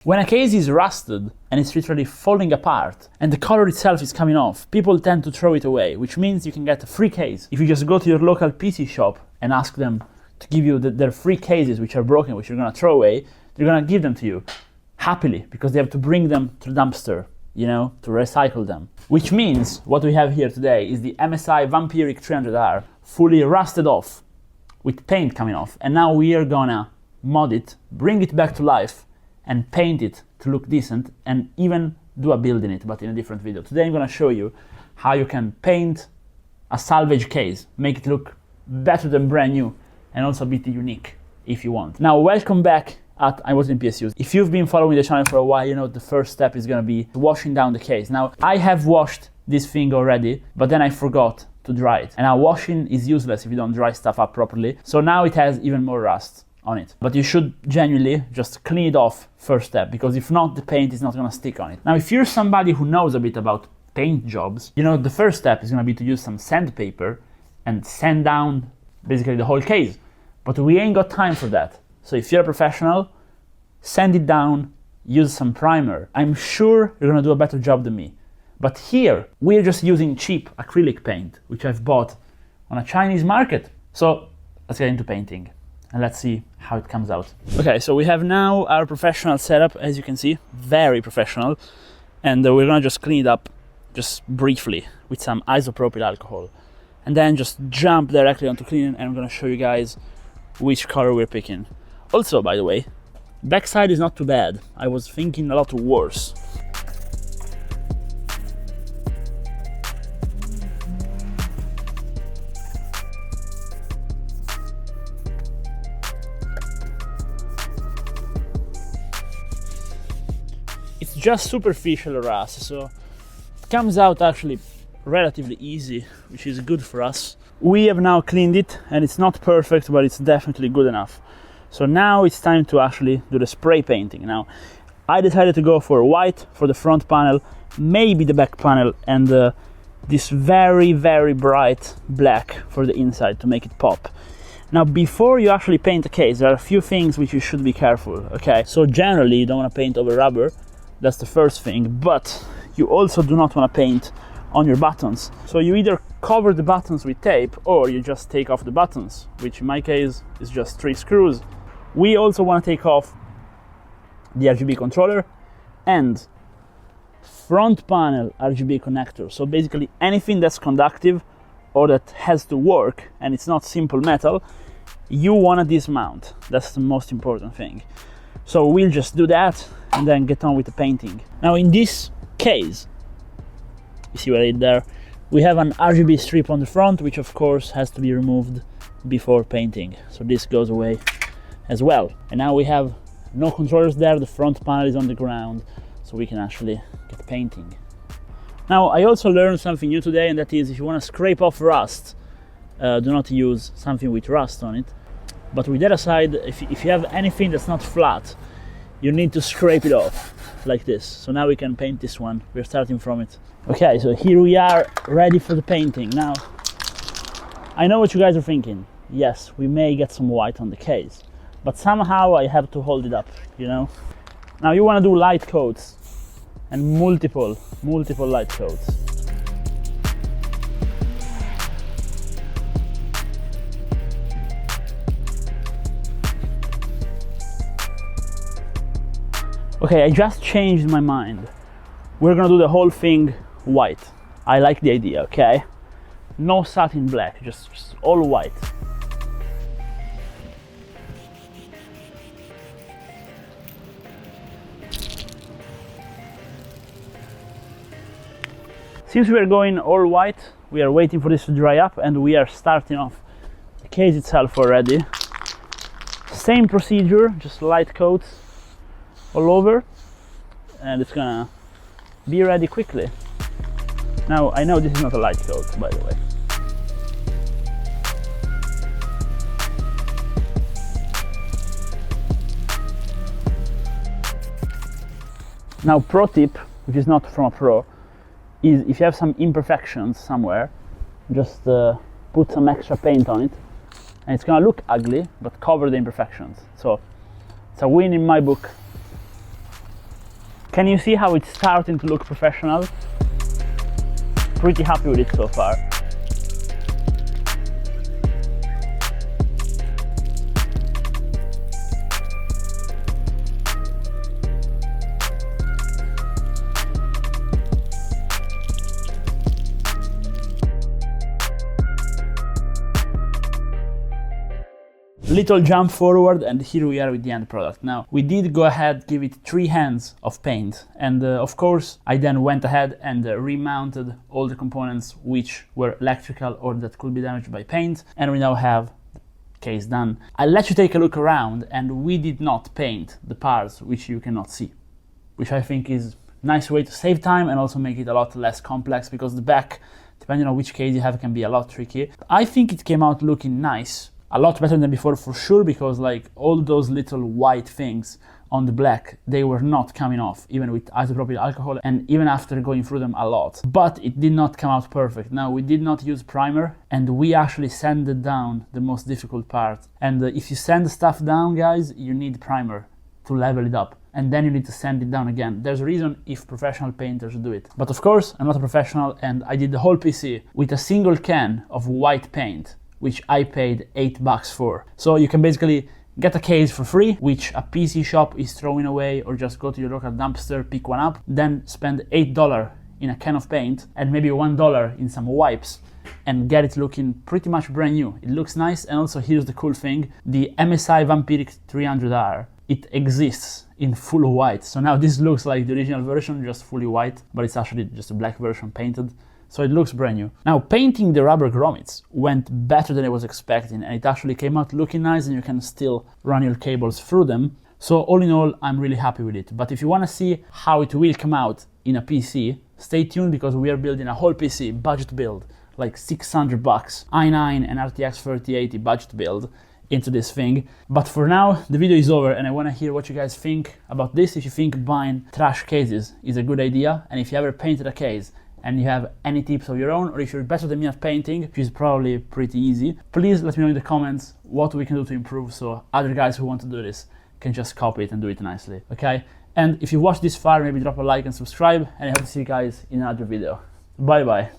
When a case is rusted and it's literally falling apart and the color itself is coming off, people tend to throw it away, which means you can get a free case. If you just go to your local PC shop and ask them to give you their free cases which are broken, which you're gonna throw away, they're gonna give them to you happily because they have to bring them to the dumpster, you know, to recycle them. Which means what we have here today is the MSI Vampiric 300R fully rusted off with paint coming off. And now we are gonna mod it, bring it back to life, and paint it to look decent, and even do a build in it, but in a different video. Today I'm gonna show you how you can paint a salvage case, make it look better than brand new, and also a bit unique if you want. Now, welcome back at ImWateringPSUs. If you've been following the channel for a while, you know the first step is gonna be washing down the case. Now, I have washed this thing already, but then I forgot to dry it. And now washing is useless if you don't dry stuff up properly. So now it has even more rust on it. But you should genuinely just clean it off first step, because if not, the paint is not gonna stick on it. Now, if you're somebody who knows a bit about paint jobs, you know the first step is gonna be to use some sandpaper and sand down basically the whole case. But we ain't got time for that. So if you're a professional, sand it down, use some primer. I'm sure you're gonna do a better job than me. But here, we're just using cheap acrylic paint, which I've bought on a Chinese market. So let's get into painting and let's see how it comes out. Okay, so we have now our professional setup, as you can see, very professional. And we're gonna just clean it up just briefly with some isopropyl alcohol. And then just jump directly onto cleaning, and I'm gonna show you guys which color we're picking. Also, by the way, backside is not too bad. I was thinking a lot worse. It's just superficial rust, so it comes out actually relatively easy, which is good for us. We have now cleaned it, and it's not perfect, but it's definitely good enough. So now it's time to actually do the spray painting. Now, I decided to go for white for the front panel, maybe the back panel, and this very, very bright black for the inside to make it pop. Now, before you actually paint a case, there are a few things which you should be careful, okay? So generally, you don't want to paint over rubber. That's the first thing, but you also do not want to paint on your buttons. So you either cover the buttons with tape, or you just take off the buttons, which in my case is just 3 screws. We also want to take off the RGB controller and front panel RGB connector. So basically anything that's conductive or that has to work and it's not simple metal, you want to dismount. That's the most important thing. So we'll just do that and then get on with the painting. Now, in this case, you see what I did there? We have an RGB strip on the front, which of course has to be removed before painting. So this goes away as well. And now we have no controllers there, the front panel is on the ground, so we can actually get painting. Now, I also learned something new today, and that is if you want to scrape off rust, do not use something with rust on it. But with that aside, if you have anything that's not flat, you need to scrape it off like this. So now we can paint this one. We're starting from it. Okay, so here we are ready for the painting. Now, I know what you guys are thinking. Yes, we may get some white on the case, but somehow I have to hold it up, you know? Now you want to do light coats and multiple light coats. Okay, I just changed my mind. We're gonna do the whole thing white. I like the idea, okay? No satin black, just all white. Since we are going all white, we are waiting for this to dry up, and we are starting off the case itself already. Same procedure, just light coats all over, and it's gonna be ready quickly. Now, I know this is not a light coat, by the way. Now, pro tip, which is not from a pro, is if you have some imperfections somewhere, just put some extra paint on it, and it's gonna look ugly, but cover the imperfections. So it's a win in my book. Can you see how it's starting to look professional? Pretty happy with it so far. Little jump forward, and here we are with the end product. Now, we did go ahead, give it 3 hands of paint, and of course I then went ahead and remounted all the components which were electrical or that could be damaged by paint, and we now have the case done. I'll let you take a look around, and we did not paint the parts which you cannot see, which I think is a nice way to save time and also make it a lot less complex, because the back, depending on which case you have, can be a lot tricky. I think it came out looking nice. A lot better than before for sure, because like all those little white things on the black, they were not coming off, even with isopropyl alcohol and even after going through them a lot. But it did not come out perfect. Now, we did not use primer, and we actually sanded down the most difficult part. And if you sand stuff down, guys, you need primer to level it up, and then you need to sand it down again. There's a reason if professional painters do it. But of course, I'm not a professional, and I did the whole PC with a single can of white paint, which I paid $8 for. So you can basically get a case for free, which a PC shop is throwing away, or just go to your local dumpster, pick one up, then spend $8 in a can of paint and maybe $1 in some wipes, and get it looking pretty much brand new. It looks nice, and also here's the cool thing, the MSI Vampiric 300R, it exists in full white. So now this looks like the original version, just fully white, but it's actually just a black version painted. So it looks brand new. Now, painting the rubber grommets went better than I was expecting, and it actually came out looking nice, and you can still run your cables through them. So all in all, I'm really happy with it. But if you want to see how it will come out in a PC, stay tuned, because we are building a whole PC, budget build, like $600, i9 and RTX 3080 budget build into this thing. But for now, the video is over, and I want to hear what you guys think about this. If you think buying trash cases is a good idea, and if you ever painted a case, and you have any tips of your own, or if you're better than me at painting, which is probably pretty easy, please let me know in the comments what we can do to improve, so other guys who want to do this can just copy it and do it nicely, okay? And if you watched this far, maybe drop a like and subscribe, and I hope to see you guys in another video. Bye bye.